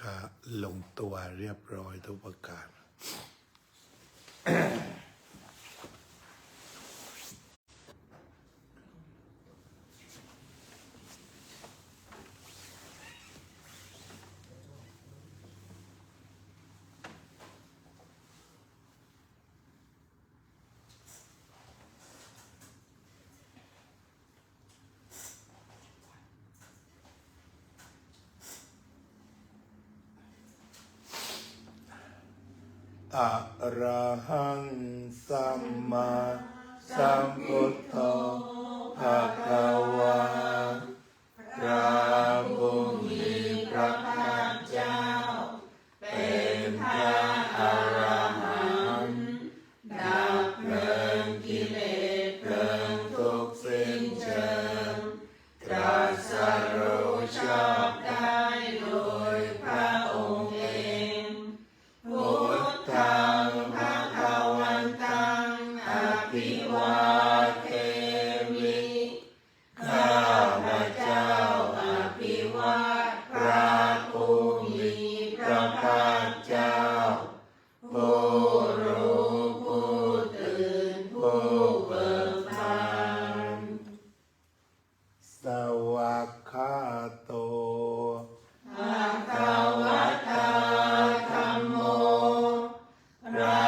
ก็ลงตัวเรียบร้อยทุกประการอะระหังสัมมาสัมพุทโธภะคะวาพระผู้มีพระภาคเจ้าเป็นพระอรหันต์ดับเพลิงกิเลสเพลิงทุกข์สิ้นเชิงตรัสรู้ชอบได้โดยพระองค์เองพุทธังภคะวันตังอภิวาเทมิข้าพเจ้าอภิวาทพระผู้มีพระภาคเจ้าผู้รู้ผู้ตื่นผู้เบิกบานสวากขาโตภะคะวะตาธัมโมพระ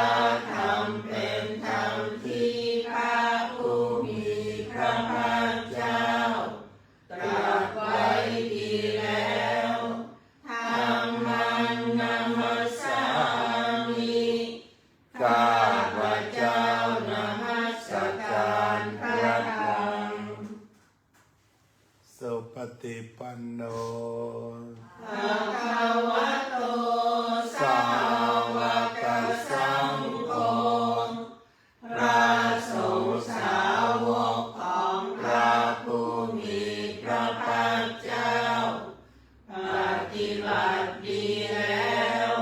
ธรรมเป็นธรรมที่พระผู้มีพระภาคเจ้าตรัสไว้ดีแล้วธัมมังนัมมัสสามิข้าพเจ้านมัสการพระธรรมสุปฏิปันโนภะคะวะโตสาวกสังโฆพระสงฆ์สาวกของพระผู้มีพระภาคเจ้าปฏิบัติดีแล้ว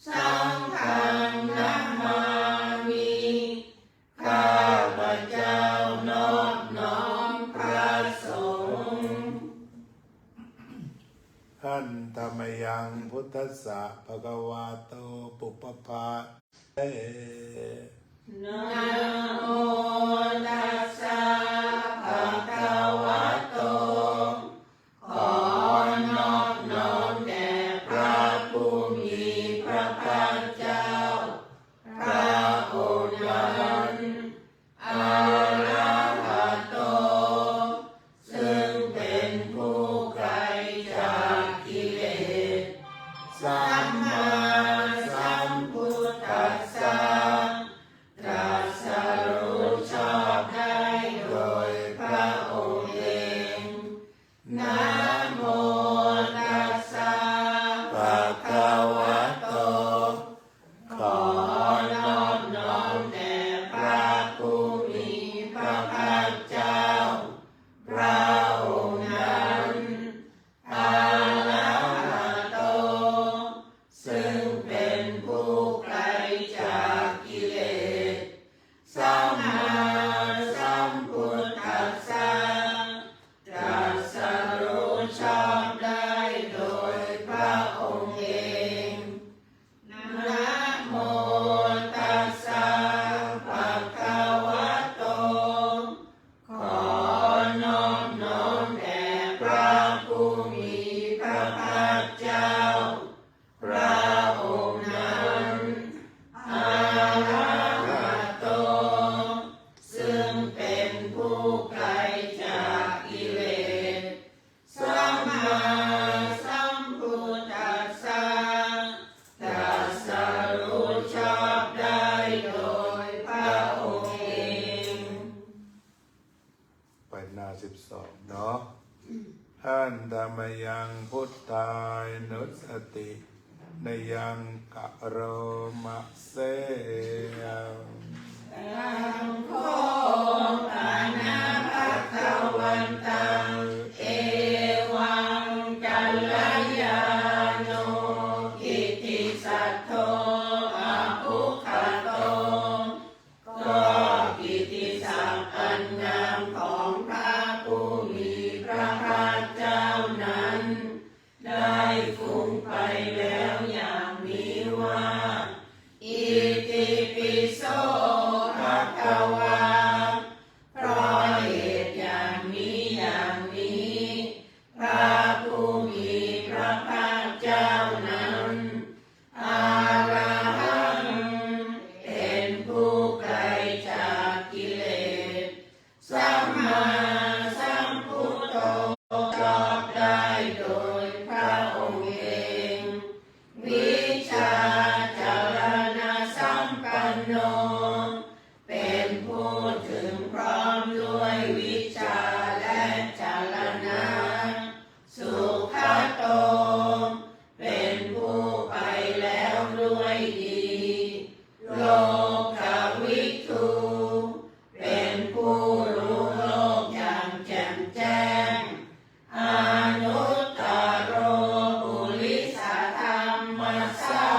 สังฆังนัมมามิข้าพเจ้านอบน้อมพระสงฆ์ขันธมยังพุทธัสสะภะคะวะโตปุปภาเตนะโมตัสสะภะคะวะโตขอนอบน้อมแด่พระผู้มีพระภาคเจ้าพระองค์นั้นอะระหะโตซึ่งเป็นผู้ไกลจากกิเลสสัมมาสัมพุทธัสสะตรัสรู้ชอบได้โดยพระองค์เองนะโมตัสสะภะคะวะโตขอนอบน้อมแด่พระผู้มีพระภาคเจ้าพระองค์นั้นอะระหะโตซึ่งเป็นผู้ไกลจากกิเลสสัมมาสัมพุทธัสสะตรัสรู้ชอบได้โดยพระองค์เองนะโมตัสสะภะคะวะโตขอนอบน้อมแด่พระผู้มีพระภาคเจ้าพระองค์นั้นอะระหะโตซึ่งเป็นผู้ไกลจากกิเลสสัมมาสัมพุทธัสสะตรัสรู้ชอบได้โดยพระองค์เองไปหน้า12เนาะท่านธรรมยังพุทธายนุสตินยังกะโรมะเสยังตังโฆปานาภัคคะวันตังเอวังกัลยาโนอิติสัทโธอะภุคโตก็กิตติศักดิ์อันงามของพระผู้มีพระภาคเจ้านั้นได้ ฟุ้งไปแล้วอย่างนี้ว่าอิติปิโสภะคะวาเพราะเหตุอย่างนี้อย่างนี้พระผู้มีพระภาคเจ้านั้นอาระหังเป็นผู้ไกลจากกิเลสสัมมาสัมพุทโธชอบได้โดยพระองค์เองวิชาจารณะสัมปันโนเป็นผู้ถึงพร้อมด้วยวิชาและจารณะสุขโตเป็นผู้ไปแล้วด้วยดีโลกวิทูเป็นผู้รู้โลกอย่างแจ่มแจ้งอนุตตโรปุริสธรรมสา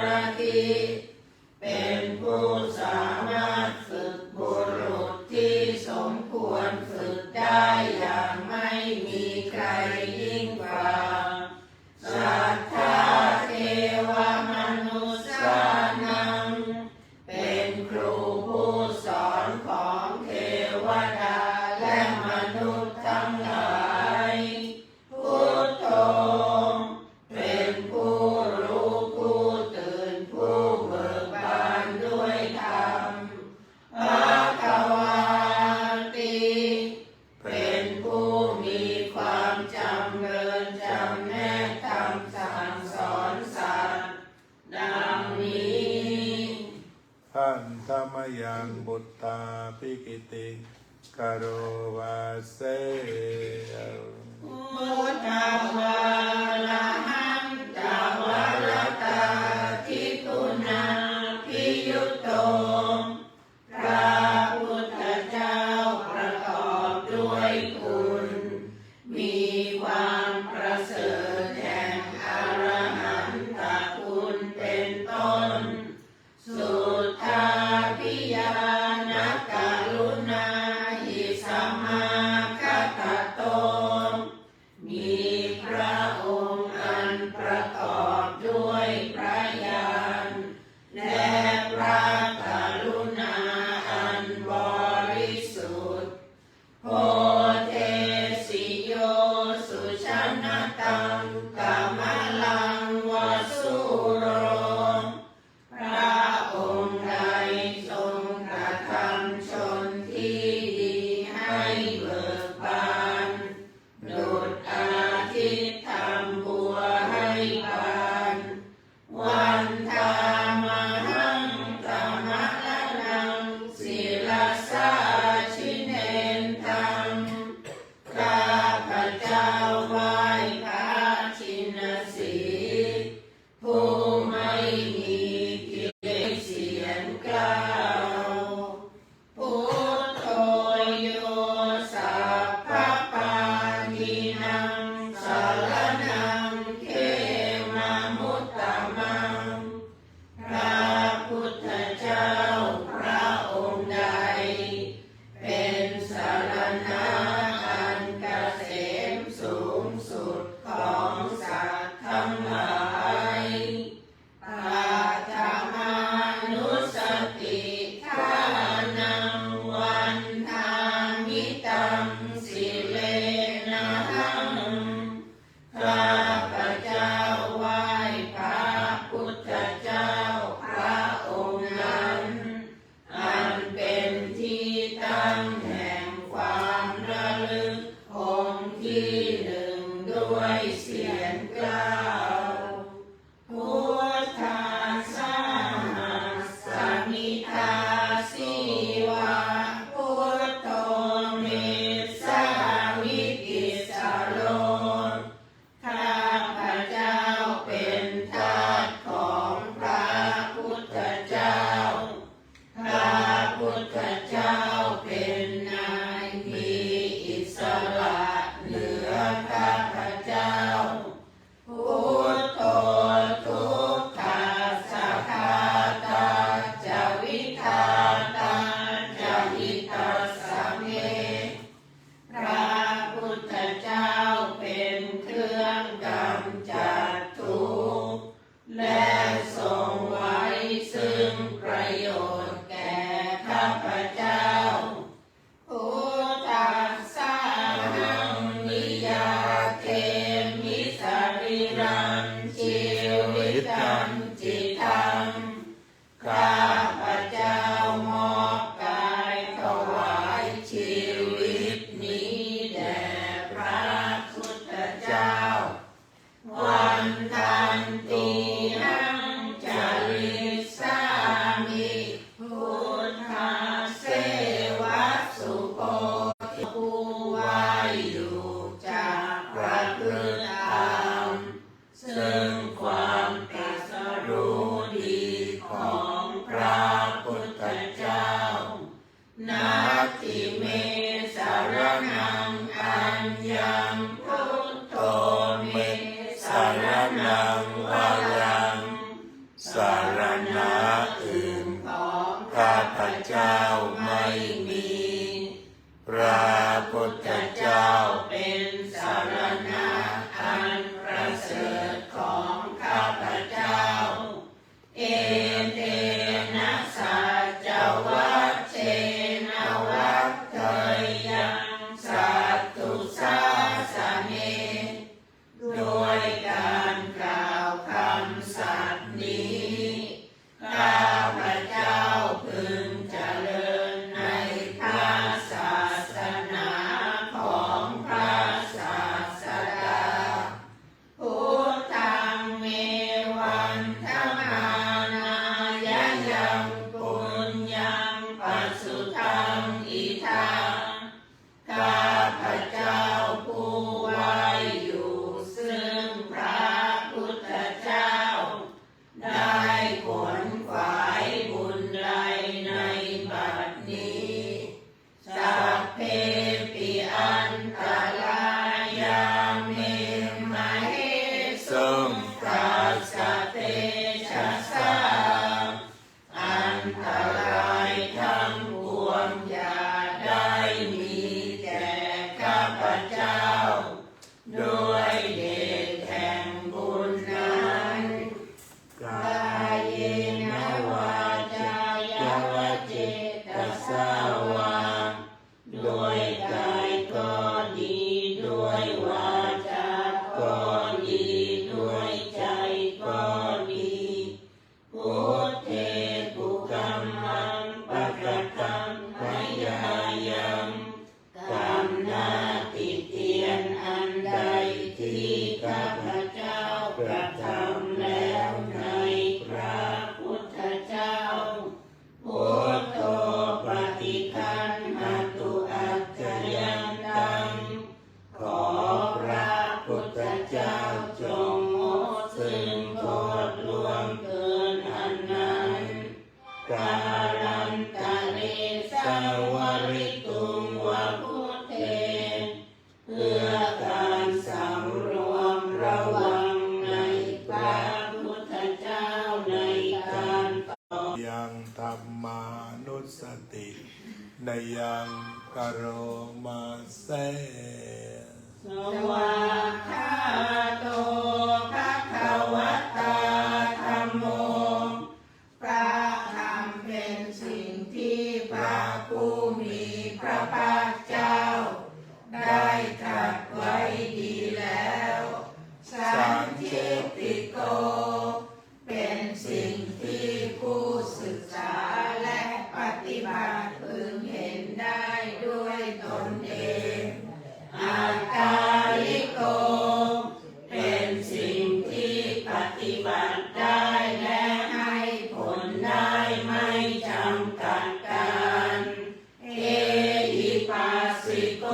รถิเป็นผู้สามารถฝึกบุรุษที่สมควรฝึกได้อย่างไม่มีใครยิ่งกว่าสัทธาเทวมนุษสานังเป็นครูผู้สอนของเทวดาและมนุษย์ทั้งหลายพุทโธเป็นผู้รู้ผู้ตื่นผู้เบิกบานด้วยธรรมภควาติเป็นผู้มีความจำเริญจำแนกธรรมสั่งสอนสัตว์ดังนี้พันธมยังบุตตาภิกิติกโรวาเส พุทธวาลาหังจาวรตาทิคุณาภิยุตโตพระพุทธเจ้าประกอบด้วยคุณมีความประเสริฐแห่งอรหันตคุณเป็นต้นสุทธาภิญาณกรุณาหิสัมมาคัตโต รันชีวิตังจิตตังข้าพเจ้ามอบกายถวายชีวิตนี้แด่พระพุทธเจ้าวันทันติหังจาริสามิพุทธาเสวะสุโขผู้ไหวอยู่จากพระพฤติธรรมซึ่งความตรัสรู้ดีของพระพุทธเจ้านาทิเมสารนังอัญญังพุทโธเมสารนังวรังสารณะอื่นของข้าพเจ้าไม่มีพระพุทธเจ้าเป็นสารณะอันประเสริฐของข้าพเจ้าเอเตนะสัจวัชเชนะวัฏเทยังสัตตุสาสเนด้วยการกล่าวคำสัตย์นี้ข้าพเจ้าพึงเจริญในพระศาสนาของพระศาสดาพุทธังเมวันธมานายยังปุญญังปัสสุทังอิทังข้าพเจ้าผู้ไหวอยู่ซึ่งพระพุทธเจ้าได้ขวนขวายบุญใดในบัดนี้สัพเพปิอันตรายาเมมเหสุตัสสะเตชะสาอันตรายทั้งปวงอย่าได้มีแก่ข้าพเจ้าด้วยเดชแห่งบุญนั้นกายเยนะวาจายาวเจตสาวาด้วยกายก็ดีด้วยวาจาก็ดีด้วยใจก็ดีพุทเทกุกัมมังปะกะตังพยายังกรรมหน้าติเตียนอันใดที่ข้าพเจ้ากระทำแล้วในพระพุทธเจ้าพุทโธปฏิคันหตุอัจฉริตังขอพระพุทธเจ้าจงงดซึ่งโทษล่วงเกินอันนั้นการันตะเรสาวริตุงวะพุทเทเพื่อการสำรวมระวังในพระพุทธเจ้าในการยังธรรมานุสตินยังกโรมาเสสวากขาโตภะคะวะตาธัมโมพระธรรมเป็นสิ่งที่พระผู้มีพระภาคเจ้าได้ตรัสไว้ดีแล้วสันทิฏฐิโกเป็นสิ่งที่ผู้ศึกษาและปฏิบัติพึงเห็นได้ด้วยตนเองอากาลิโกเป็นสิ่งที่ปฏิบัติได้และให้ผลได้ไม่จำกัดการเอหิปัสสิโก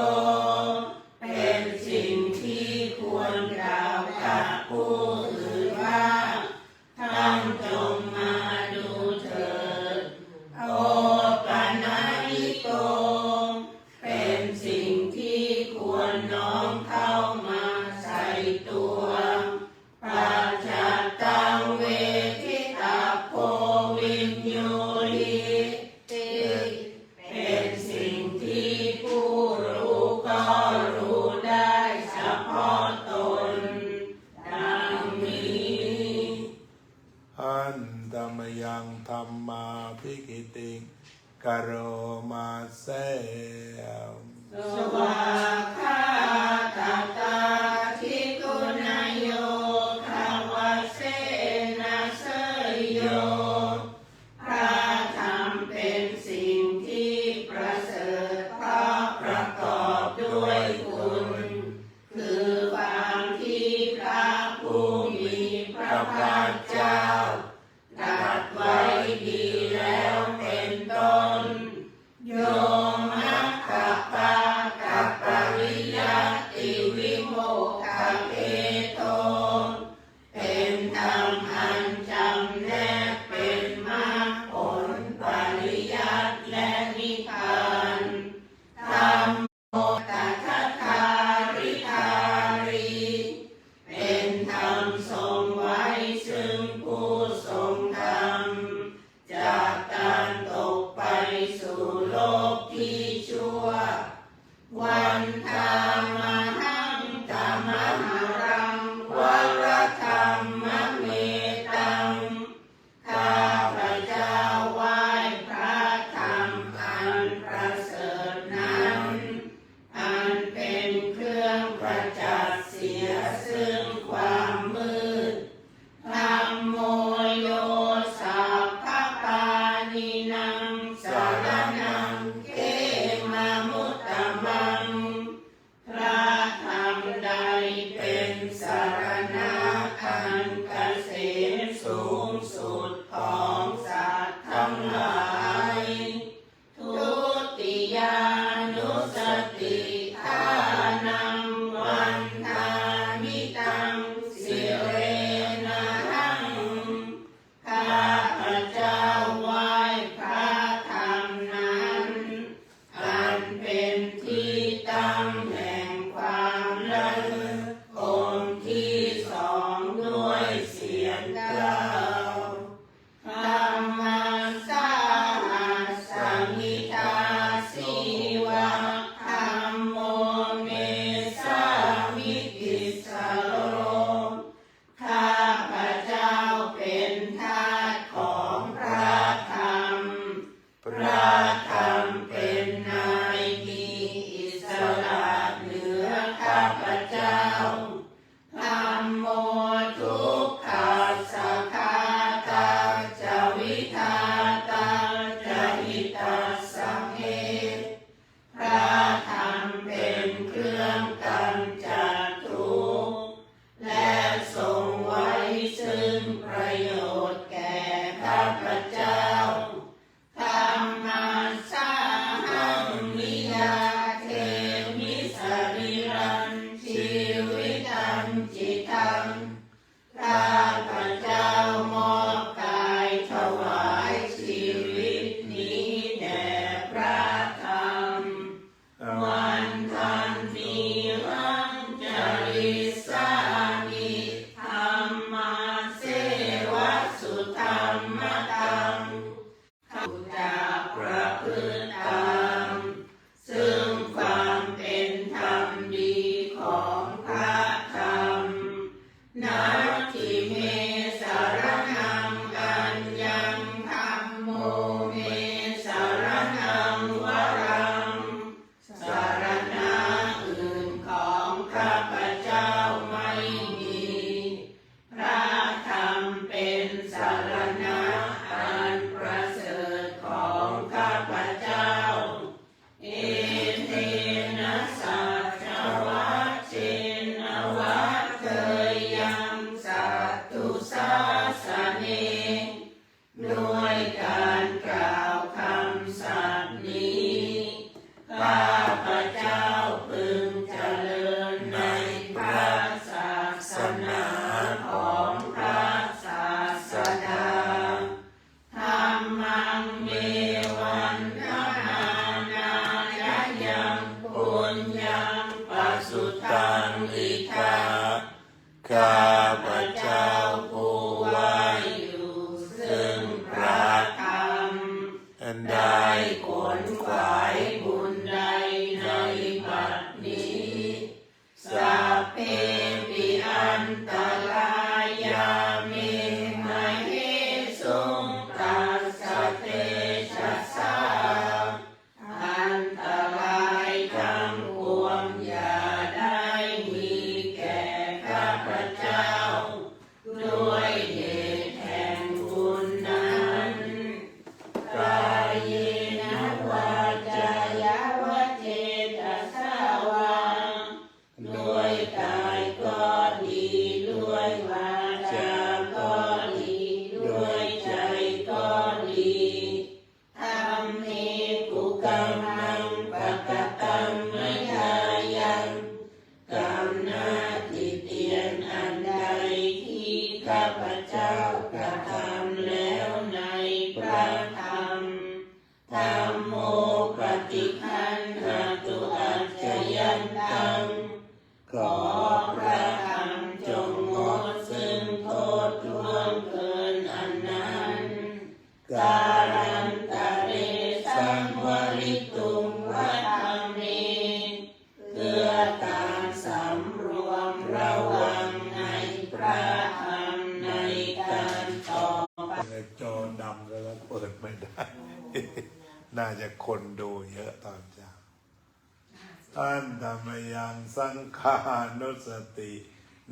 เป็นสิ่งที่ควรกล่าวกับผู้อื่นว่าท่านจงมาดูเถิดโอปนายิโกเป็นสิ่งที่ควรน้อมเข้ามาใส่ตัวปัจจัตตังเวทิตาโพวินโยหิเป็นสิ่งที่ผู้รู้ก็รู้ได้เฉพาะตนดังนี้อันตมยังธรรมาภิกิติกโรมาเส สวากขาตาตาทิกุณโย ภาเจ้าตรัสไว้ดีแล้วเป็นต้นโยมัคคปากัปปริยัติวิโมกขเอโตเป็นธรรมอันจำแนกเป็นมรรคผลปริยัติและนิพพานธัมโมตัทธาริธารีเป็นธรรมทรงไว้ซึ่ง ข้าพเจ้ากระทำแล้วในพระธรรมธัมโมปฏิคันหตุอัจฉยันตังขอพระธรรมจงงดซึ่งโทษล่วงเกินอันนั้นการันตะเรสังวริตุงวัฏฏัมเมเพื่อการสำรวมระวังในพระธรรมในการต่อไปจอดำแล้วเปิดไม่ได้ น่าจะคนดูเยอะตอนเช้าอันธรรมยังสังขานุสติ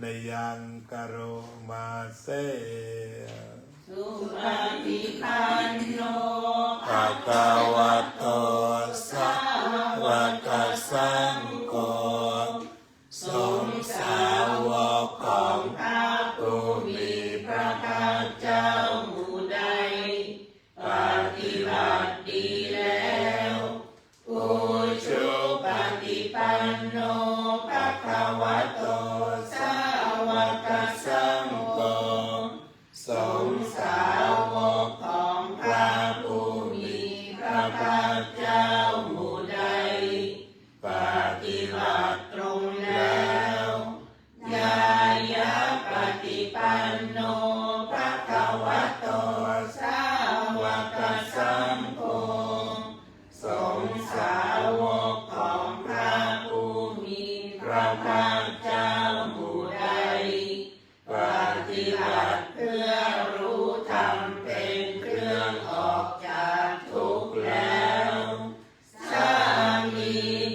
ในยังกโรมาเสสุปฏิปันโนภะคะวะโตสาวกสังโฆสงฆ์สาวกของพระผู้มีพระภาคเจ้าหมู่ใดปฏิบัติดีแล้วผู้ชุปฏิปันโนภะคะวะโตสาวกสังโฆสงฆ์สาวกของพระผู้มีพระภาคเจ้าหมู่ใดปฏิบัติตรงแล้วญายะปฏิปันโนภะคะวะโตสาวกสังโฆสงฆ์สาวกของพระผู้มีพระภาคเจ้าหมู่ใดปฏิบัติเพื่อรู้ธรรมเป็นเครื่องออกจากทุกข์แล้วสามี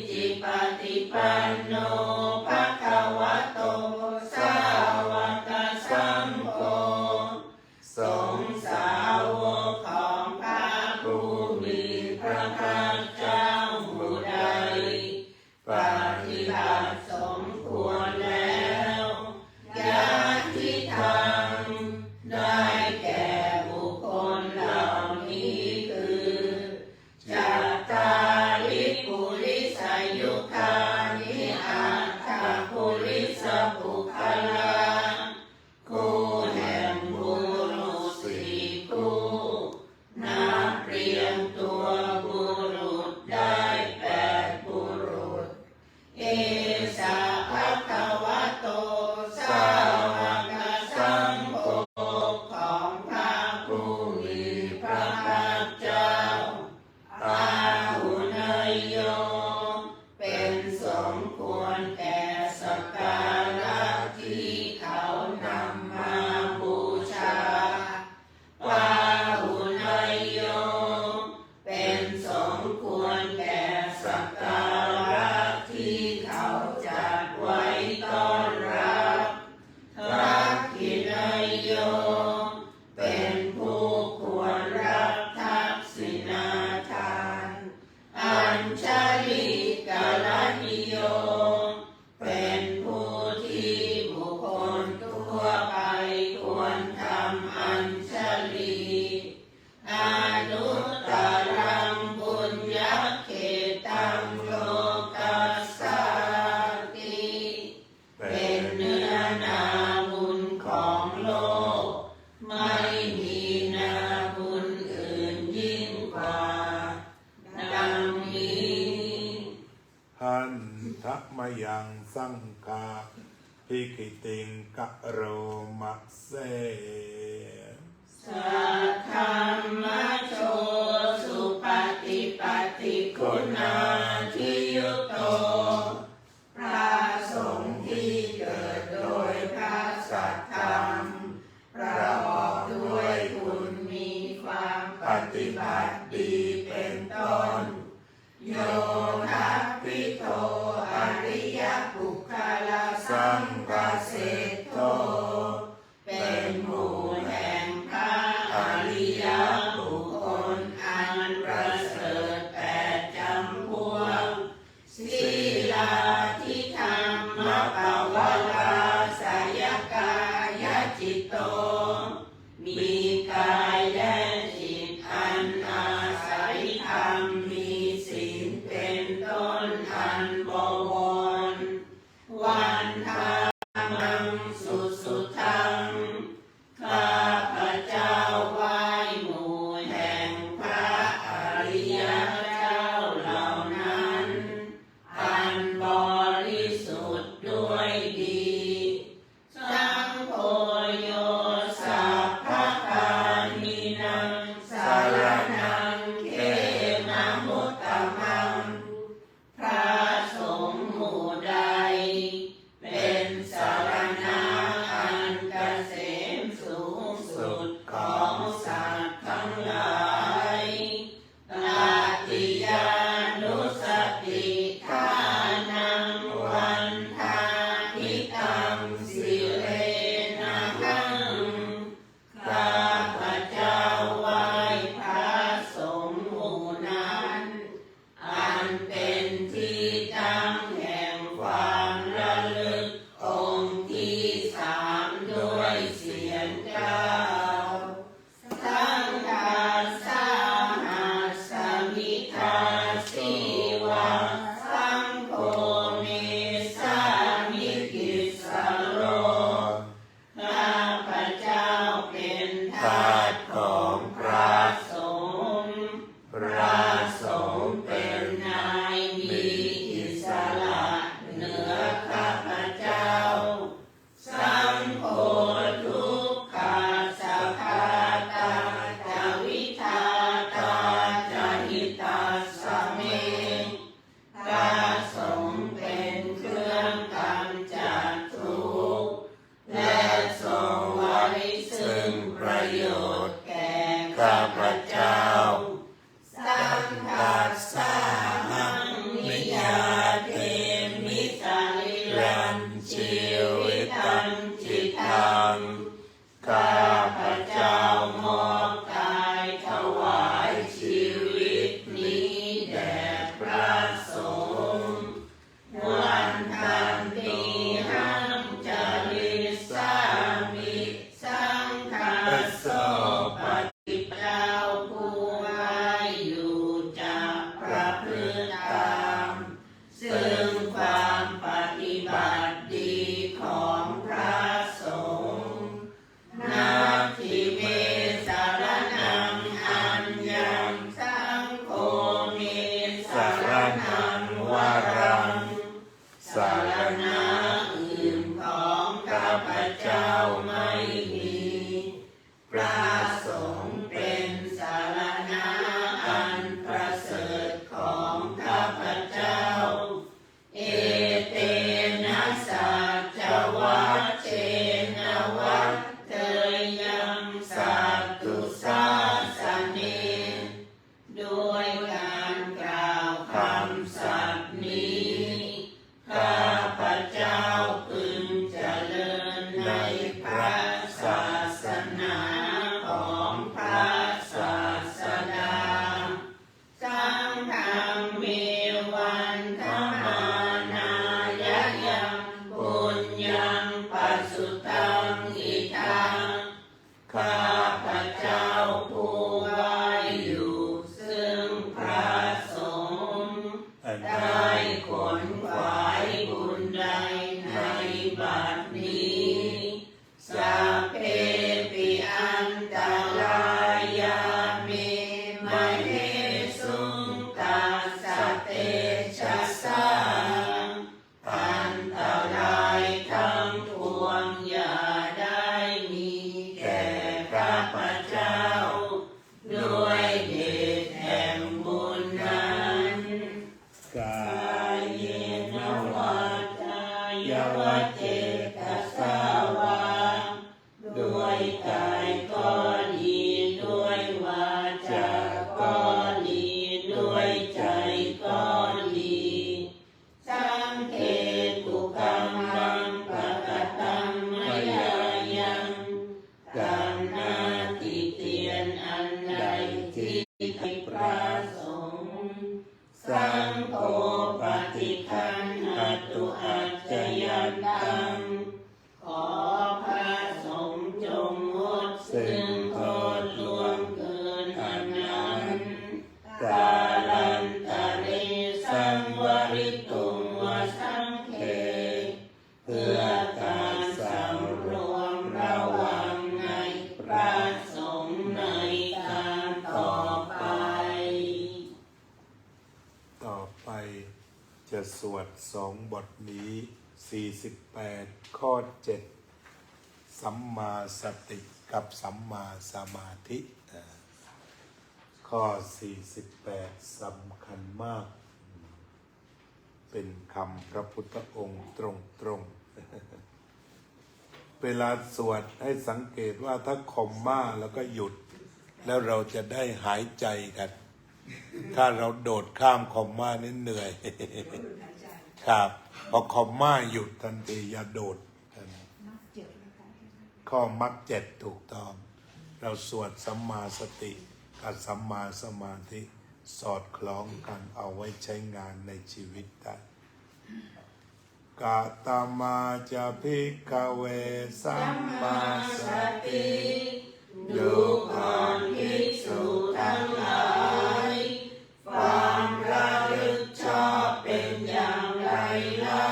จิปฏิปันโนภะคะวะโตสาวกสังโฆสงฆ์สาวกของพระผู้มีพระภาคเจ้าหมู่ใดปฏิบัติสมควรแล้วญาติธรรมได้แก่บุคคลเหล่านี้คือจัตตาริปุริสยุคานิอัตถปุริสปุคลาคู่แห่งบุรุษสี่คู่นับเรียงตัวบุรุษได้8บุรุษเอสะภะคะวะโตสาวกสังโฆของพระผู้มีพระภาคเจ้าอาหุเนยโยเป็นสมควรแก่สักการะที่เขานำมาบูชาปาหุเนยโยเป็นสมควรแก่สักการะที่เขาจัดไว้ต้อนรับรักขิเนยโยเป็นผู้ควรรับทักษิณาทานอัญชลิกาลนิโยเป็นผู้ที่บุคคลทั่วไปควรทำอัญชลีอนุตตรังบุญญเขตังโลกัสสาติเป็นเนื้อนาบุญของโลกไม่มีนาบุญอื่นยิ่งกว่าดังนี้หันทะมยังสังฆาภิกิติงกะโรมัสเส สัทธัมมโชสุปฏิปัตติคุณาทิยุตโตพระสงฆ์ที่เกิดโดยพระสัทธรรมประกอบด้วยคุณมีความปฏิบัติดีเป็นต้นโยทัพพิโตอริยบุคลาสังฆเสสโตเป็นหมู่แห่งพระอริยบุคคลอันประเสริฐ8จำพวกศีลาธิธรรมปวารา วันธรรมังสุสุทัง าตุของพระสงฆ์พระสงฆ์เป็นนายมีอิสระเหนือข้าพเจ้าสังโฆทุกขาสัพพาตาจาวิทาตาจาหิตาสเมพระสงฆ์เป็นเครื่องกำจัดทุกข์และทรงไว้ซึ่งประโยชน์แก่ข้าพเจ้าสังฆัสสะหังนิยาเทมิสานิรันชีวิตังจิตังข้าพเจ้ามอบกายถวายชีวิตนี้แด่พระสงฆ์วันทันติหังจาริสามิสังฆัสสะปฏิเจ้าผู้ไว้อยู่จะประพฤติตามซึ่งความปฏิบัติดีของพระสงฆ์นาทิเมสารนังอัญญังสังโฆเมสารนังวรังสารณะอื่นของข้าพเจ้าไม่มีพระสงฆ์เป็นสารณะอันประเสริฐของข้าพเจ้าเอเตนะสัจวัชเชนะวัฏเทยังสัตตุสาสเนด้วยการกล่าวคำสัตย์นี้ข้าพเจ้าพึงเจริญในพระศาสนาของพระศาสดาสังฆังเมวันธมานายะยังปุญญังปัสสุตังอิทังข้าพเจ้าผู้ไว้อยู่ซึ่งพระสงฆ์ได้ขนขวายบุญใดในบัดนี้สัพเพปิอันตรายาเมมเหสุงตัสสะเตชะสาอันตรายทั้งปวงอย่าได้มีแก่ข้าพเจ้าด้วยเดชแห่งบุญนั้น กาก ายเยนวัจจายวัจเจตสาวาด้วยกายก็ดีด้วยวาจาก็ดีด้วยใจก็ดีสังเกตุกัมมังปะกตังมยายังกรรมหน้าที่เตียนอันใดที่พระสงฆ์สังโฆปฏิคันหตุอัจจยันตังขอพระสงฆ์จงงดซึ่งโทษล่วงเกินอันนั้นกาลันตะเรสังวริตุงวสังเขเพื่อการสำรวมระวังในพระสงฆ์ในการต่อไป ต่อไปจะสวด2 บทนี้48 ข้อ 7 สัมมาสติกับสัมมาสมาธิข้อ 48 สำคัญมาก เป็นคำพระพุทธองค์ตรงๆ เวลาสวดให้สังเกตว่าถ้าคอมม่าแล้วก็หยุด แล้วเราจะได้หายใจกัน ถ้าเราโดดข้ามคอมม่านี่เหนื่อย ครับพอคอมม่าหยุดทันทีอย่าโดด ข้อมรรค7ถูกต้อง เราสวดสัมมาสติกับสัมมาสมาธิสอดคล้องกันเอาไว้ใช้งานในชีวิตได้กาตมาจะภิกขเวสัมมาสติ ดูก่อนภิกษุทั้งหลายความระลึกชอบเป็นอย่างไรเล่า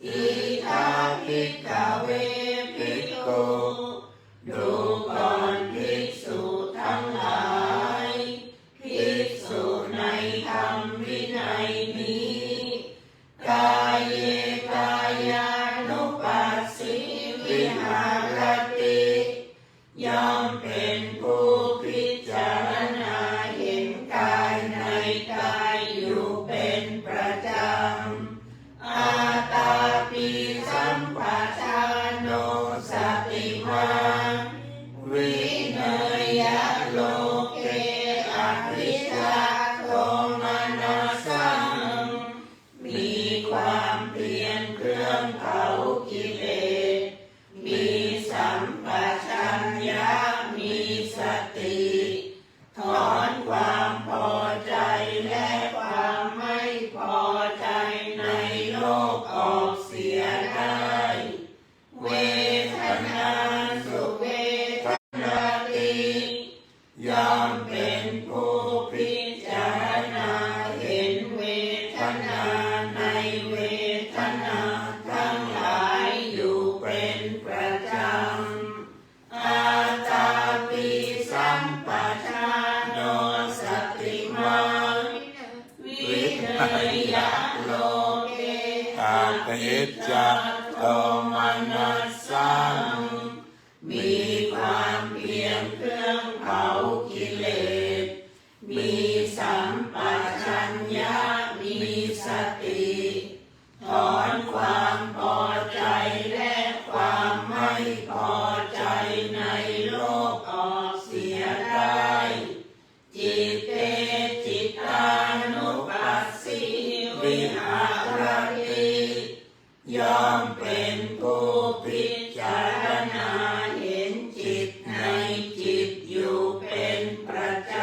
อิทาภิกขเวภิกขุดูก่อน มีความเพียรเครื่องเผากิเลสมีสัมปชัญญะมีสติถอนความพอใจและความไม่พอใจในโลกออกเสียได้จิตเตจิตตานุปัสสิวิหารติย่อมเป็นผู้พิจารณาเห็นจิตในจิตอยู่เป็นประจ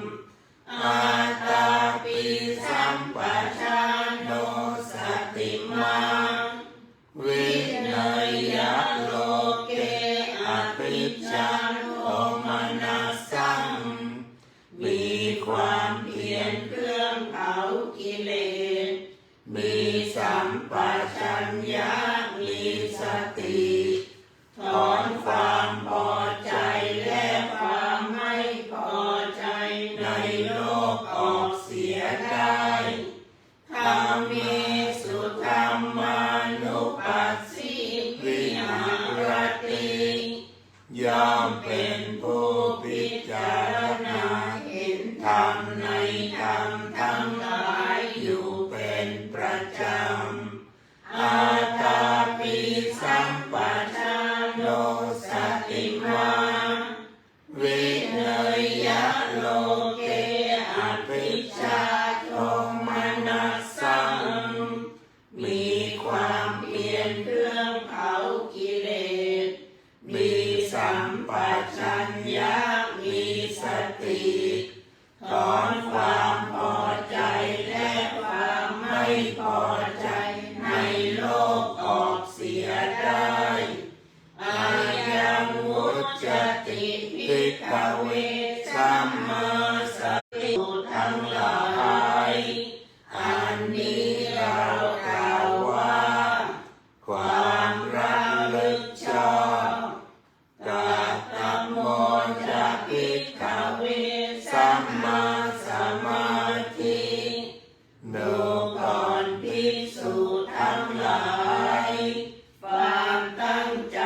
ำอาตาปิสัมปชัญโนสติมาวินัยยะโลเกอภิชฌาโนมนัสสังมีความเพียรเครื่องเผากิเลสมีสัมปชัญญะมีสติถอนความพอใจและความไม่พอใจในโลกออกเสียได้ธรรมเมสุธรรมานุปัสสิวิหารติย่อมเป็นผู้พิจารณาเห็นธรรมในธรรมทั้งหลายอยู่เป็นประจำอาตาปิสัมปชัญโนสติมาวินัยยะโลเกอภิชฌาโทมนัสสังมีความเพียรเครื่องเผากิเลสมีสัมปชัญญะมีสติถอนความพอใจและความไม่พอใจในโลกออกเสียได้อายังวุจติภิกขเวสัมมาสัมพุทธังหลายอันนี้เรากล่าวว่าความระลึกชอบกาตโมจะภิกขเวสัมมาสมาธิดูก่อนภิกษุทั้งหลายความตั้งใจ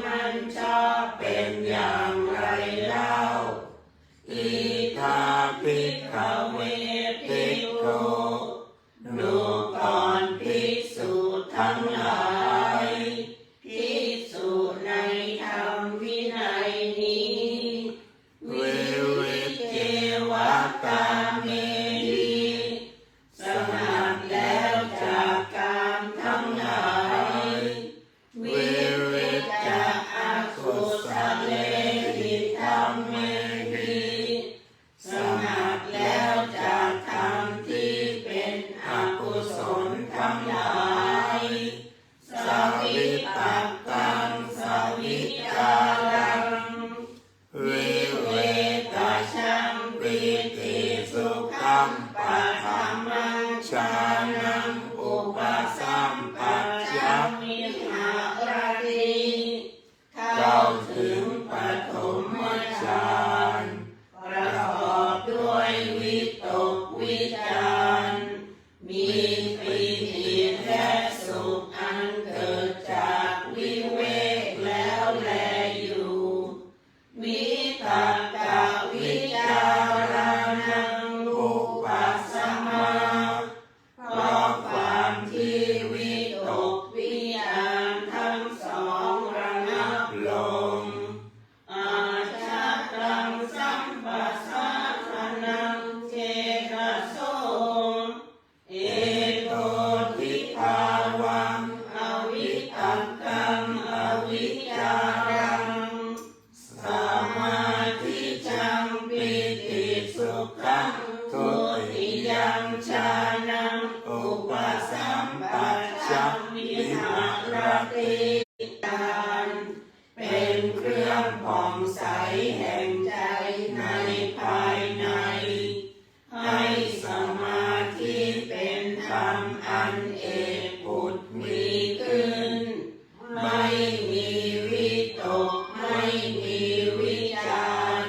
มั่นชอบเป็นอย่างไรเล่าอิทาภิกขเวภิกขุดูก่อนภิกษุทั้งหลายภิกษุในธรรมวินัยนี้วิวิจเจวกาเมหิสงัดแล้วจากกามทั้งหลายวิวิจจะอกุศเลหิธรรมเมหิสงัดแล้วจากธรรมที่เป็นอกุศลทั้งหลายสวิปักตังสวิจารังวิเวกชังปิติสุขังปัฏฐามังฌานังอุปสัมปัชฌะวิหารติเข้าถึงปฐมฌานประกอบด้วยวิตกวิจารมีปิติและสุขอันเกิดจากวิเวกแล้วแลอยู่วิตกวิจารนังอุปสัมมาเพราะความที่วิตกวิจารทั้งสองระงับลงอาชาตังสัมปัสสะนังเจตโสเอโกทิภาวังอวิตักขังอวิจารังสมาธิจังปิติสุขังทุติยังฌานังอุปสัมปัชฌะวิหารติทานเป็นเครื่องผ่องใสแห่งใจในภายในให้สมาธิเป็นธรรมอันเอกผุดมีขึ้นไม่มีวิตกไม่มีวิจาร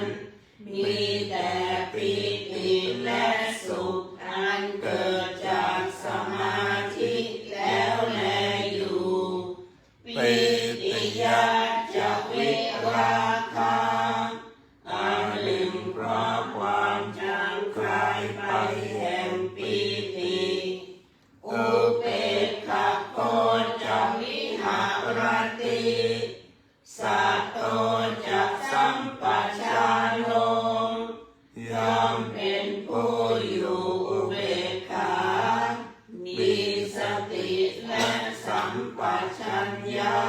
มีแต่ปิติและสุขอันเกิดจากสมาธิแล้วแลอยู่ปิติยะจะวิรา ราคาอาลึงเพราะความจางคลายไปแห่งปีติอุเบกขาโคจะวิหารติสัตโตจะสัมปชานโนยอมเป็นผู้อยู่อุเบกขามีสติและสัมปชัญญะ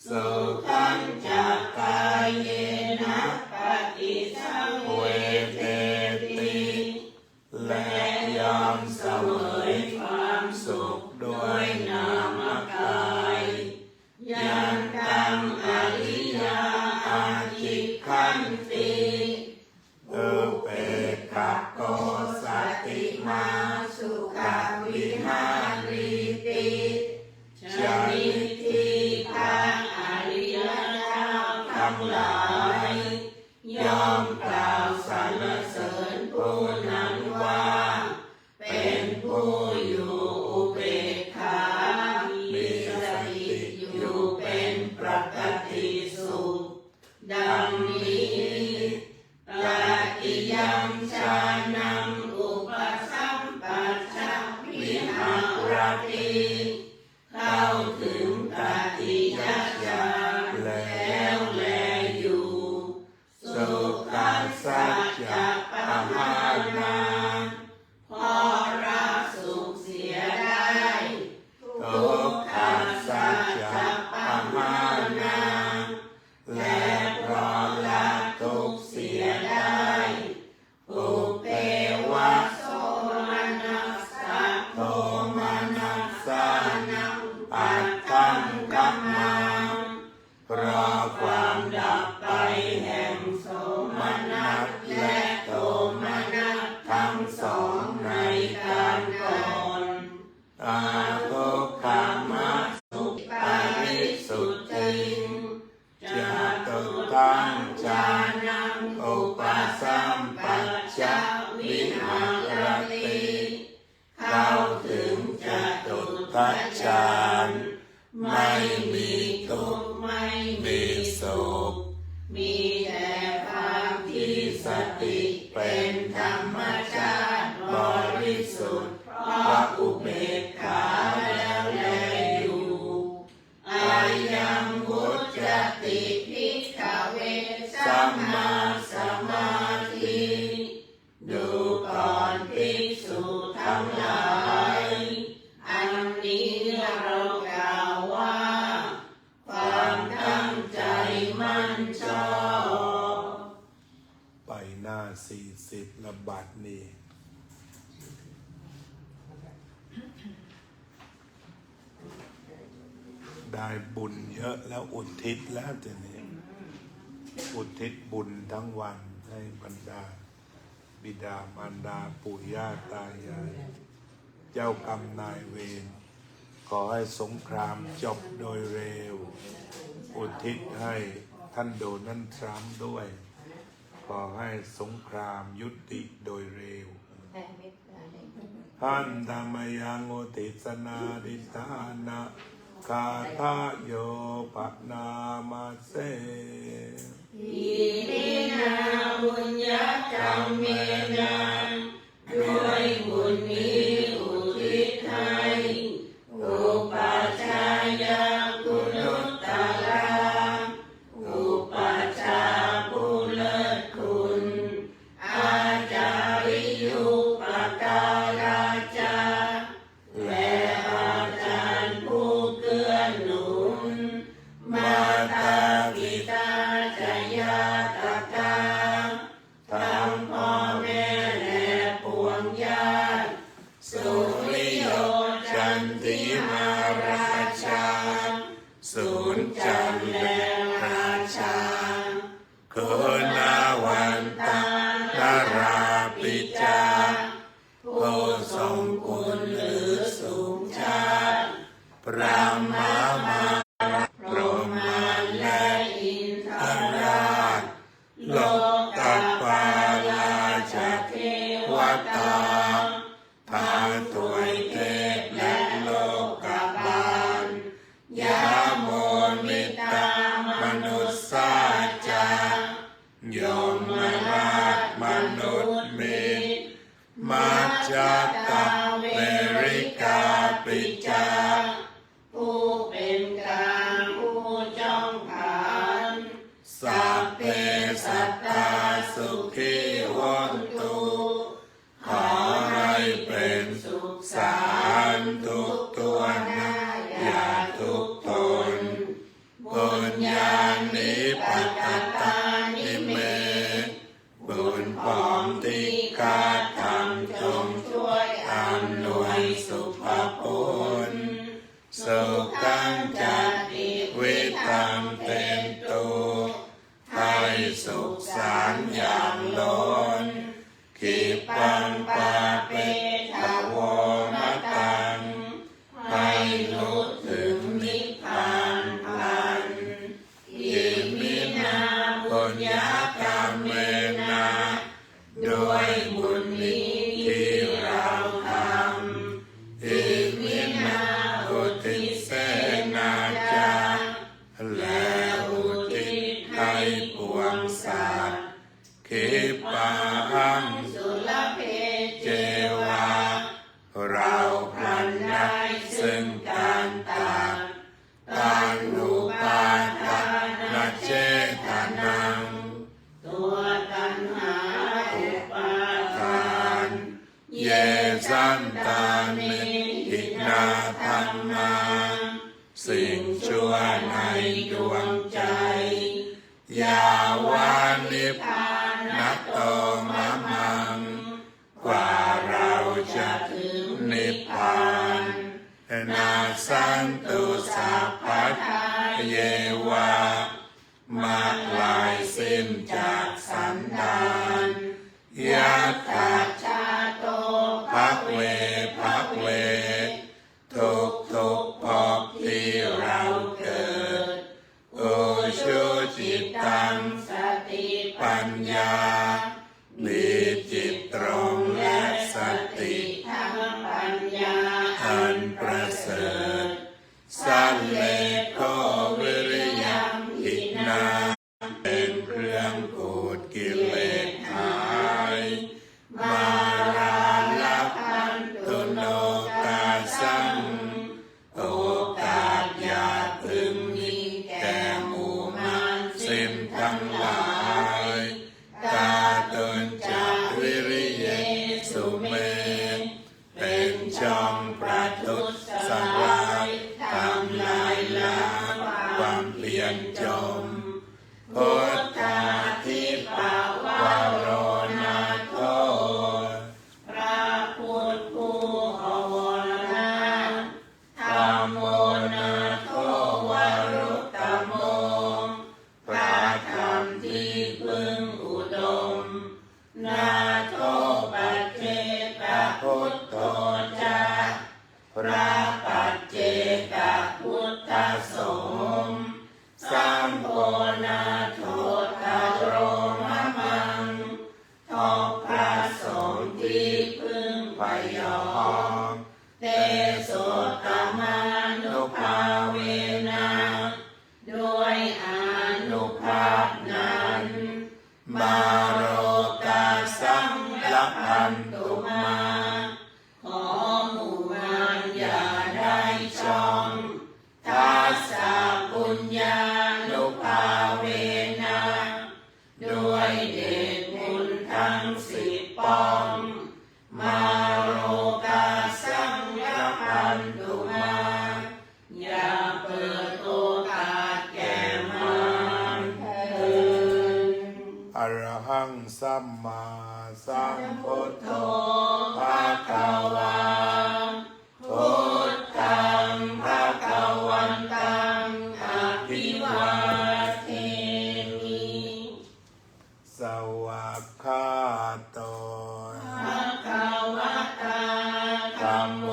สุขันจะกายเยนะปฏิสังเวเทติและยอมเสวยความสุขด้วยนามกายยันตังอริยาอาจิขันติเปกะโกสัตติมาสุขวิหารีติชนิที่ทางอริยเจ้าทั้งหลายยอมกล่าวสรรเสริญผู้นั้นว่าเป็นผู้อยู่อุเบกขามีสติอยู่เป็นปกติสุขดังนี้ตติยัมชานังอุปสัมปัชชะวิหารติเข้าถึงตติยัมชาแล้วแลอยู่สุขัสสัจจะปหานาพอละสุขเสียได้ทุกขัสสัจจะปหานาและเพราะละทุกข์เสียได้อุเปวะโสมนัสสะโทมนัสสานังปัตตังกัมมังเพราะความดับไปแห่งโสมนัสและโทมนัสทั้งสองในการก่อนอาทุกขามัสสุปาริสุทธิจตุตังฌานังอุปสัมปัชชะวิหารติเข้าถึงจตุทัชฌานไม่มีทุกข์ไม่มีสุขมีแต่ความที่สติเป็นธรรมชาติบริสุทธิ์เพราะอุเบกขาแล้วแลอยู่อายังวุจติภิกขเวสัมมาสมาธิดูก่อนภิกษุทั้งหลายอันนี้เรากล่าวว่าความตั้งใจมั่นชอบไปหน้า40ระบาดนี้ได้บุญเยอะแล้วอุทิศแล้วทีนี้อุทิศบุญทั้งวันให้บรรดาบิดามารดาปู่ย่าตายายเจ้ากรรมนายเวรขอให้สงครามจบโดยเร็วอุทิศให้ท่านโดนัลด์ทรัมป์ด้วยขอให้สงครามยุติโดยเร็วหันธรรมยังอุทิศนาดิสานะคาทะโยปนามาเสอิมินาบุญญากรรมเมนะด้วยบุญนี้อุทิศให้อุปัชฌายาคุณุตตระอุปัชฌาย์ผู้เลิศคุณอาจาริยุปการาจาและอาจารย์ผู้เกื้อหนุนมาตาปิตาจยาตกาทั้งพ่อแม่และปวงญาติสุริโยจันติมาราชาสุนจันทร์และราชาโคนาวันตานาราปิจาผู้ทรงคุณหรือสูงชาติพระมหาพรหมและอินทราช ยมราชมนุษย์มิตรมัจจตาเวริกาปิจาผู้เป็นกลางผู้จ้องผ่านสัพเพสัตตาสุขีวันตุขอให้เป็นสุขสันต์ทุกตัวหน้าอย่าทุกตนบุญญาณิปัตตานิเมบุญพร้อมที่ข้าทำจงช่วยอำนวยสุภผลสุขังจัตติวิธังเตนตุให้สุขสันต์อย่างล้นขีปังปาเปทาวมตังให้รู้ถึงนิพพานพันอิมินาบุญญากรรมเมนะด้วยบุญนี้ที่เราทำอิมินาอุทิศเสนาจาและอุทิศให้ปวงสัตว์ขีปังสุลเพเจวาเราพลันได้ซึ่งการตัดตัณหุปาทานเจตนังตัวตัณหาอุปาทาน เยสันตานิอินาธรรมาสิ่งชั่วในดวงใจยาวานิพพานโตมะมังกว่าเราจะถึงนิพพานนาสันตุสัพพทาเยวามาลายสิ้นจากสันดานยัตถาชาโตภักเวภักเวทุกทุกภพที่เราเกิดอุชุจิตตังสติปัญญามีจิตตรงและสติทั้งปัญญาอันประเสริฐสัลเลโกวิริยังอินาเป็นเครื่องขูดกิเลสหายมาราลัพันตุโนกาสังโอกาสอย่าพึงมีแก่หมู่มารสิ้นทั้งหลายกาตุนจักวิริเยสุเมเป็นช่องประทุษร้ายทำลายล้างความเพียรจมพุทธาทิปาวโรนาโทพระพุทธผู้อวรนาธัมโมนาโทวรุตตโมพระธรรมที่พึงอุดมนาโทปัจเจกพุทโธจาพระปัจเจกพุทธสงฆ์สัมโพนาโทตโรมะมังทอกพระสงฆ์ที่พึงพยอมเตโสตมานุภาเวนะด้วยอานุภาพนั้นมาโรกาสังละพันตุมาขอหมู่มารอย่าได้ช่องทัสสะปุญญานุภาเวนะด้วยเดชบุญทั้ง10ป้อมมาโรกาสังละพันตุมาอย่าเปิดโอกาสแก่มารเถิดอรหังสัมมาสัมพุทโธภะคะคะวาพุทธังภะคะวันตังอะภิวาเทมิ สวากขาโตภะคะวะตาธัมโม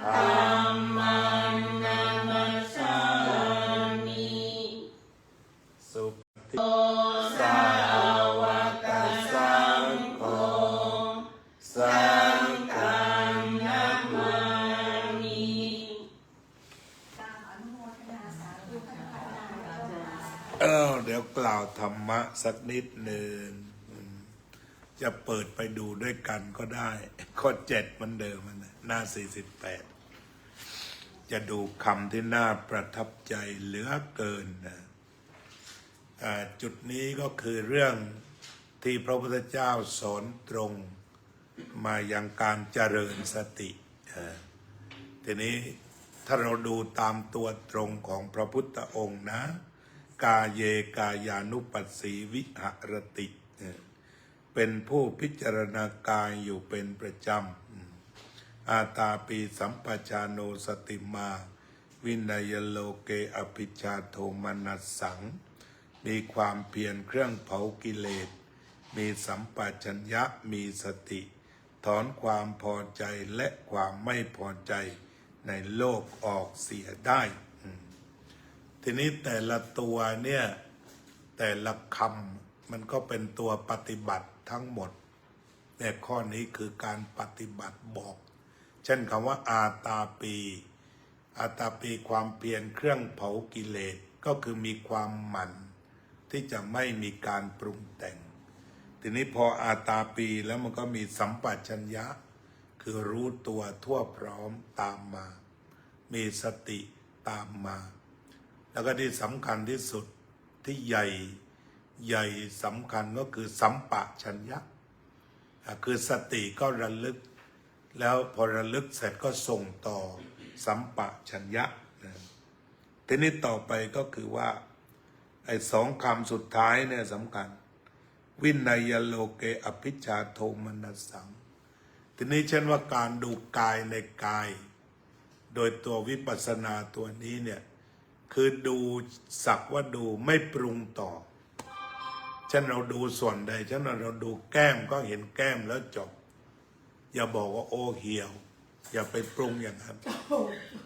ธัมมังนามัสสามิ สุปฏิ โตสาวกสังโฆสังฆังนะมามิ เอ้า เดี๋ยวกล่าวธรรมะสักนิดหนึ่งจะเปิดไปดูด้วยกันก็ได้ข้อ7มันเดิมนะหน้า48จะดูคำที่น่าประทับใจเหลือเกินนะจุดนี้ก็คือเรื่องที่พระพุทธเจ้าสอนตรงมายังการเจริญสติทีนี้ถ้าเราดูตามตัวตรงของพระพุทธองค์นะกาเยกายานุปัสสีวิหรติเป็นผู้พิจารณากายอยู่เป็นประจำอาตาปีสัมปชาโนสติมาวินัยโลเกอภิชาโทมนัสสังมีความเพียรเครื่องเผากิเลสมีสัมปชัญญะมีสติถอนความพอใจและความไม่พอใจในโลกออกเสียได้ทีนี้แต่ละตัวเนี่ยแต่ละคำมันก็เป็นตัวปฏิบัติทั้งหมดแต่ข้อนี้คือการปฏิบัติบอกเช่นคำว่าอาตาปีความเพียรเครื่องเผากิเลสก็คือมีความหมั่นที่จะไม่มีการปรุงแต่งทีนี้พออาตาปีแล้วมันก็มีสัมปชัญญะคือรู้ตัวทั่วพร้อมตามมามีสติตามมาแล้วก็ที่สำคัญที่สุดที่ใหญ่สำคัญก็คือสัมปชัญญะคือสติก็ระลึกแล้วพอระลึกเสร็จก็ส่งต่อสัมปชัญญะทีนี้ต่อไปก็คือว่าไอ้สองคำสุดท้ายเนี่ยสำคัญวินัยโลเกอภิชาโทมนัสสังทีนี้เช่นว่าการดูกายในกายโดยตัววิปัสสนาตัวนี้เนี่ยคือดูสักว่าดูไม่ปรุงต่อเช่นเราดูส่วนใดเช่นเราดูแก้มก็เห็นแก้มแล้วจบอย่าบอกว่าโอ้เหี่ยวอย่าไปปรุงอย่างนั้น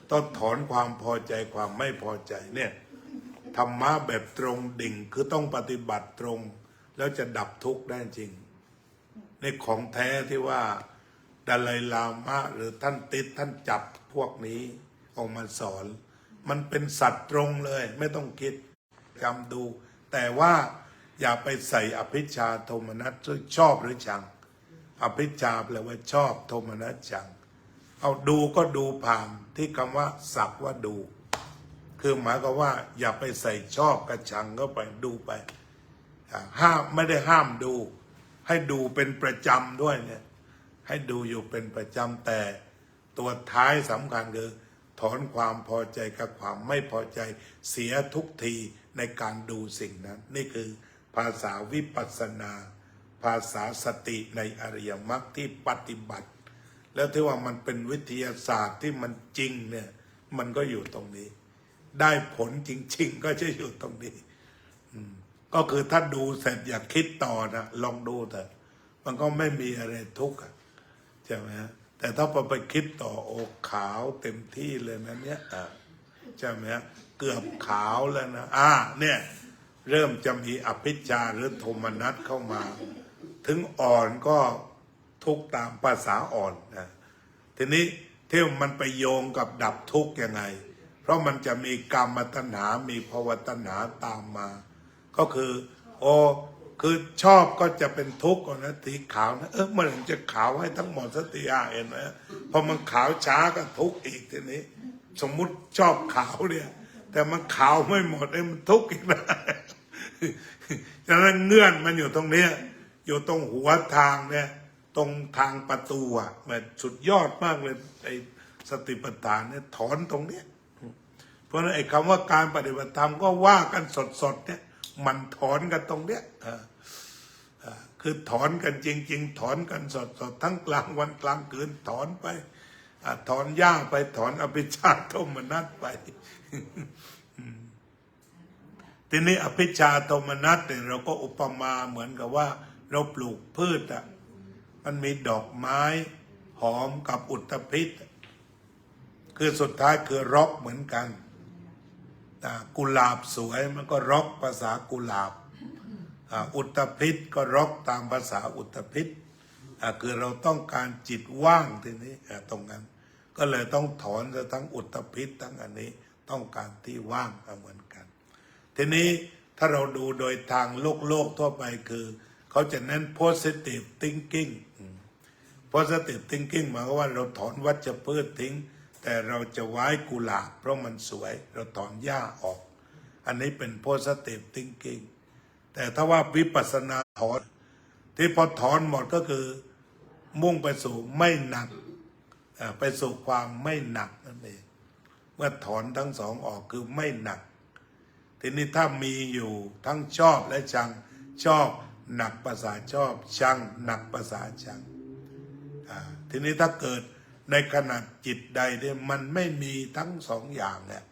ต้องถอนความพอใจความไม่พอใจเนี่ยธรรมะแบบตรงดิ่งคือต้องปฏิบัติตรงแล้วจะดับทุกข์ได้จริงในของแท้ที่ว่าดาไลลามะหรือท่านติดท่านจับพวกนี้ออกมาสอนมันเป็นสัตว์ตรงเลยไม่ต้องคิดจำดูแต่ว่าอย่าไปใส่อภิชาโทมนัสชอบหรือชังอภิชาแปลว่าชอบโทมนัสชังเอาดูก็ดูผ่านที่คำว่าสักว่าดูคือหมายความว่าอย่าไปใส่ชอบกับชังก็ไปดูไปห้ามไม่ได้ห้ามดูให้ดูเป็นประจำด้วยเนี่ยให้ดูอยู่เป็นประจำแต่ตัวท้ายสำคัญคือถอนความพอใจกับความไม่พอใจเสียทุกทีในการดูสิ่งนั้นนี่คือภาษาวิปัสสนาภาษาสติในอริยมรรคที่ปฏิบัติแล้วที่ว่ามันเป็นวิทยาศาสตร์ที่มันจริงเนี่ยมันก็อยู่ตรงนี้ได้ผลจริงๆก็จะอยู่ตรงนี้ก็คือถ้าดูเสร็จอย่าคิดต่อนะลองดูเถอะมันก็ไม่มีอะไรทุกข์ใช่ไหมฮะแต่ถ้าพอไปคิดต่อโอ้ขาวเต็มที่เลยนะเนี่ยใช่ไหมฮะเกือบขาวแล้วนะเนี่ยเริ่มจะมีอภิชาหรือโทมนัสเข้ามาถึงอ่อนก็ทุกตามภาษาอ่อนนะทีนี้ที่มันไปโยงกับดับทุกข์ยังไงเพราะมันจะมีกรรมตัณหามีภวตัณหาตามมาก็คือคือชอบก็จะเป็นทุกข์นะสีขาวนะเมื่อไหร่จะขาวให้ทั้งหมดสติเห็นไหมพอมันขาวช้าก็ทุกข์อีกทีนี้สมมุติชอบขาวเนี่ยแต่มันขาวไม่หมดมันทุกข์อีกนะฉะนั้นเงื่อนมันอยู่ตรงเนี้ยอยู่ตรงหัวทางเนี่ยตรงทางประตูมันสุดยอดมากเลยไอ้สติปัฏฐานเนี่ยถอนตรงเนี้ยเพราะนั้นไอ้คำว่าการปฏิบัติธรรมก็ว่ากันสดๆเนี่ยมันถอนกันตรงเนี้ยคือถอนกันจริงๆถอนกันสดๆทั้งกลางวันกลางคืนถอนไปถอนหญ้าไปถอนอภิชาโทมนัสไปทีนี้อภิชาโทมนัสเนี่ยเราก็อุปมาเหมือนกับว่าเราปลูกพืชมันมีดอกไม้หอมกับอุตภิษคือสุดท้ายคือร็อกเหมือนกันกุหลาบสวยมันก็ร็อกภาษากุหลาบอุตภิษก็ร็อกตามภาษาอุตภิษคือเราต้องการจิตว่างทีนี้ตรงนั้นก็เลยต้องถอนทั้งอุตภิษทั้งอันนี้ต้องการที่ว่างเหมือนกันทีนี้ ถ้าเราดูโดยทางโลกทั่วไปคือเขาจะเน้น positive thinking positive thinking หมายความว่าเราถอนวัชพืชทิ้งแต่เราจะไว้กุหลาบเพราะมันสวยเราถอนหญ้าออกอันนี้เป็น positive thinking แต่ถ้าว่าวิปัสสนาถอนที่พอถอนหมดก็คือมุ่งไปสู่ไม่หนักไปสู่ความไม่หนักนั่นเองเมื่อถอนทั้งสองออกคือไม่หนักทีนี้ถ้ามีอยู่ทั้งชอบและชังชอบหนักภาษาชอบชังหนักภาษาชังทีนี้ถ้าเกิดในขณะจิตใดเนี่ยมันไม่มีทั้งสองอย่างเนี่ย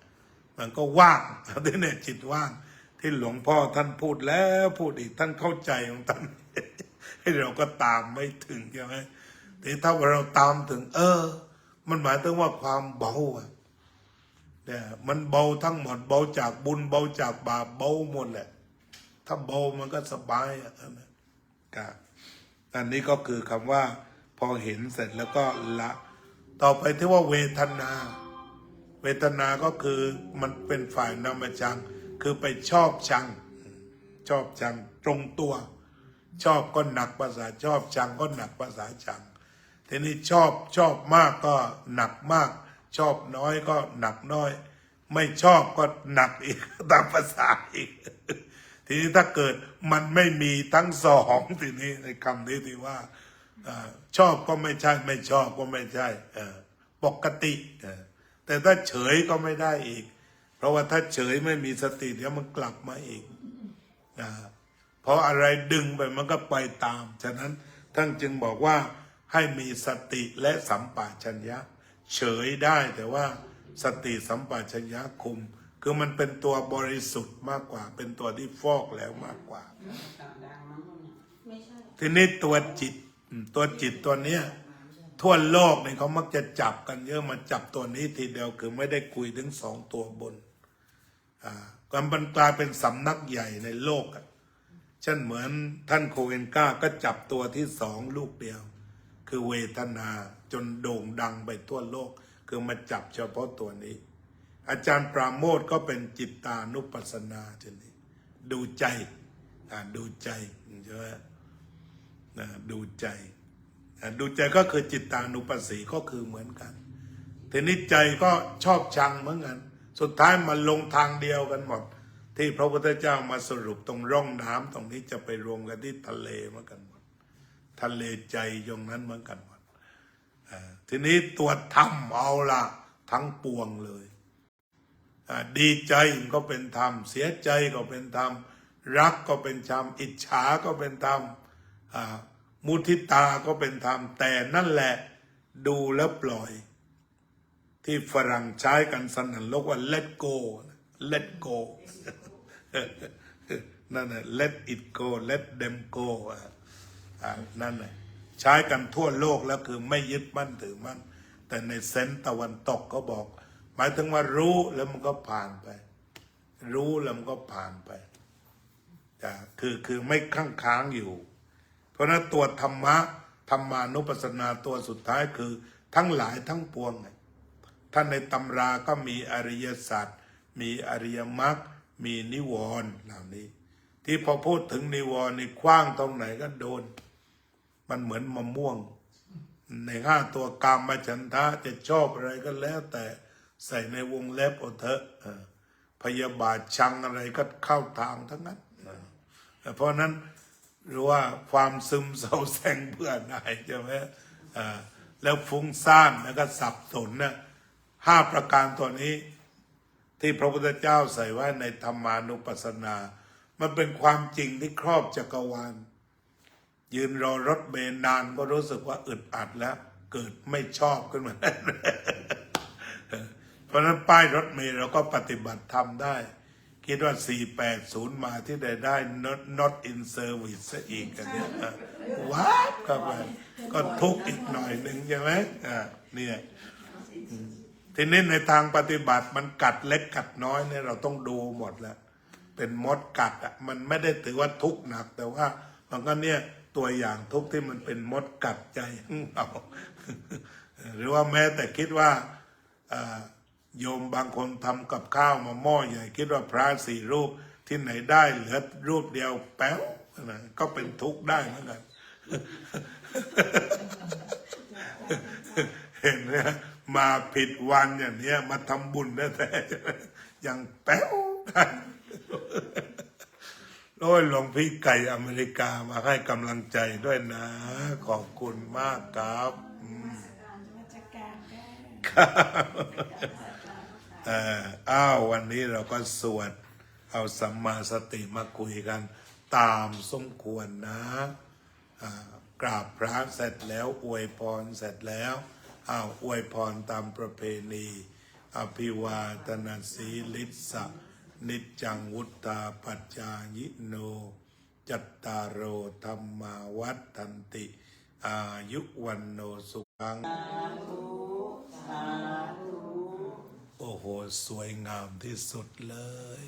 มันก็ว่างที่เนี่ยจิตว่างที่หลวงพ่อท่านพูดแล้วพูดอีกท่านเข้าใจของท่าน ให้เราก็ตามไม่ถึงใช่ไหมแต่ถ้าเราตามถึงมันหมายถึงว่าความเบาเนี่ยมันเบาทั้งหมดเบาจากบุญเบาจากบาปเบาหมดแหละถ้าเบามันก็สบายนะครับอันนี้ก็คือคำว่าพอเห็นเสร็จแล้วก็ละต่อไปที่ว่าเวทนาเวทนาก็คือมันเป็นฝ่ายนามชังคือไปชอบชังชอบชังตรงตัวชอบก็หนักภาษาชอบชังก็หนักภาษาชังทีนี้ชอบมากก็หนักมากชอบน้อยก็หนักน้อยไม่ชอบก็หนักอีกตามภาษาอีกทีนี้ถ้าเกิดมันไม่มีทั้งสองทีนี้ในคำนี้ที่ว่าชอบก็ไม่ใช่ไม่ชอบก็ไม่ใช่ปกติแต่ถ้าเฉยก็ไม่ได้อีกเพราะว่าถ้าเฉยไม่มีสติเดี๋ยวมันกลับมาอีกเพราะอะไรดึงไปมันก็ไปตามฉะนั้นท่านจึงบอกว่าให้มีสติและสัมปชัญญะเฉยได้แต่ว่าสติสัมปชัญญะคุมคือมันเป็นตัวบริสุทธิ์มากกว่าเป็นตัวที่ฟอกแล้วมากกว่าทีนี้ตัวจิตตัวเนี้ยทั่วโลกเนี่ยเขามักจะจับกันเยอะมาจับตัวนี้ทีเดียวคือไม่ได้คุยถึงสองตัวบนมันกลายเป็นสำนักใหญ่ในโลกเช่นเหมือนท่านโคเอนก้าก็จับตัวที่สองลูกเดียวคือเวทนาจนโด่งดังไปทั่วโลกคือมาจับเฉพาะตัวนี้อาจารย์ปราโมทย์ก็เป็นจิตตานุปัสสนาทีนี้ดูใจดูใจใช่ไหมดูใจก็คือจิตตานุปัสสีก็คือเหมือนกันทีนี้ใจก็ชอบชังเหมือนกันสุดท้ายมาลงทางเดียวกันหมดที่พระพุทธเจ้ามาสรุปตรงร่องน้ำตรงนี้จะไปรวมกันที่ทะเลเหมือนกันหมดทะเลใจตรงนั้นเหมือนกันหมดทีนี้ตัวธรรมเอาละทั้งปวงเลยดีใจก็เป็นธรรมเสียใจก็เป็นธรรมรักก็เป็นธรรมอิจฉาก็เป็นธรรมมุทิตาก็เป็นธรรมแต่นั่นแหละดูแล้วปล่อยที่ฝรั่งใช้กันสนั่นโลกว่า let go let go นั่นแหละ let it go let them go นั่นแหละใช้กันทั่วโลกแล้วคือไม่ยึดมั่นถือมั่นแต่ในเซนส์ตะวันตกก็บอกหมายถึงว่ารู้แล้วมันก็ผ่านไปรู้แล้วมันก็ผ่านไปคือไม่ค้างอยู่เพราะนั้นตัวธรรมานุปัสสนาตัวสุดท้ายคือทั้งหลายทั้งปวงท่านในตำราก็มีอริยสัจมีอริยมรรคมีนิวรณ์เหล่านี้ที่พอพูดถึงนิวรณ์นี่คว้างตรงไหนก็โดนมันเหมือนมะม่วงใน5ตัวกามฉันทะจะชอบอะไรก็แล้วแต่ใส่ในวงเล็บเอาเถอะพยาบาทชังอะไรก็เข้าทางทั้งนั้นเพราะนั้นหรือว่าความซึมเศร้าแซงเบื่อหน่ายใช่ไหมแล้วฟุ้งซ่านแล้วก็สับสนนะ5ประการตัวนี้ที่พระพุทธเจ้าใส่ไว้ในธรรมานุปัสสนามันเป็นความจริงที่ครอบจักรวาลยืนรอรถเมล์นานก็รู้สึกว่าอึดอัดแล้วเกิดไม่ชอบขึ้นมา เพราะนั้นป้ายรถเมล์เราก็ปฏิบัติทำได้คิดว่า480มาที่ได้ not in service ซะอีกกันเนี่ยว้าบเข้าไปก็ทุกข์อีกหน่อยหนึ่งใช่ไหมเนี่ยทีนี้ในทางปฏิบัติมันกัดเล็กกัดน้อยเนี่ยเราต้องดูหมดแล้วเป็นมดกัดมันไม่ได้ถือว่าทุกข์หนักแต่ว่ามันก็เนี่ยตัวอย่างทุกข์ที่มันเป็นมดกัดใจของเรา หรือว่าแม้แต่คิดว่าโยมบางคนทำกับข้าวมาหม้อใหญ่คิดว่าพระ4 รูป ที่ไหนได้เหลือรูปเดียวแป๊วนะก็เป็นทุกข์ได้เหมือนกัน เห็นไหมมาผิดวันอย่างเนี้ยมาทำบุญแท้ๆยังแป๊วกันโอ้ยหลวงพี่ไก่อเมริกามาให้กำลังใจด้วยนะ ขอบคุณมากครับอ้าววันนี้เราก็สวดเอาสัมมาสติมาคุยกันตามสมควรนะกราบพระเสร็จแล้วอวยพรเสร็จแล้วอวยพรตามประเพณีอภิวาทนาสีลิสะนิจจังวุตตาปัจจายิโนจัตตารโอธรรมาวัฏันติอายุวันโนสุขังโอ้โหสวยงามที่สุดเลย